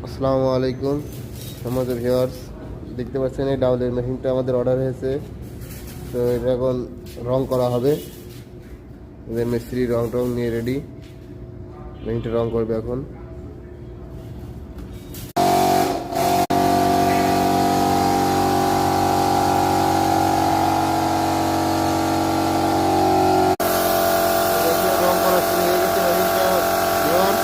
আসসালামু আলাইকুম আমাদের ভিউয়ার্স, দেখতে পাচ্ছেন এই ডাউলের মেশিনটা আমাদের অর্ডার হয়েছে। তো এটা এখন রং করা হবে। এদের মিস্ত্রি রং টং নিয়ে রেডি, মেশিনটা রং করবে এখন। রং করা শুরু হয়ে গেছে মেশিনটা ভিউয়ার্স।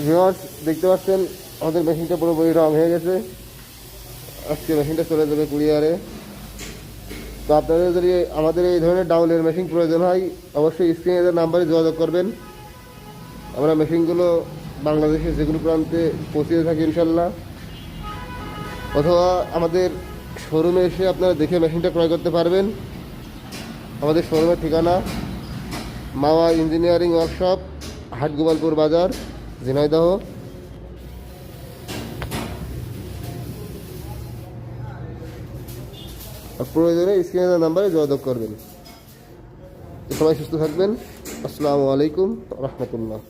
ভিউয়ার্স, দেখতে পাচ্ছেন আমাদের মেশিনটা পুরোপুরি রং হয়ে গেছে। আজকে মেশিনটা চলে যাবে কুরিয়ারে। তো আপনাদের যদি আমাদের এই ধরনের ডাউলের মেশিন প্রয়োজন হয়, অবশ্যই স্ক্রিনের নাম্বারে যোগাযোগ করবেন। আমরা মেশিনগুলো বাংলাদেশের যে কোনো প্রান্তে পৌঁছে থাকি ইনশাল্লাহ। অথবা আমাদের শোরুমে এসে আপনারা দেখে মেশিনটা ক্রয় করতে পারবেন। আমাদের শোরুমের ঠিকানা মাওয়া ইঞ্জিনিয়ারিং ওয়ার্কশপ, হাটগোপালপুর বাজার, ঝিনাইদহ। আর প্রয়োজনে স্ক্রিনের নাম্বারে যোগাযোগ করবেন। সবাই সুস্থ থাকবেন। আসসালামু আলাইকুম রহমতুল্লাহ।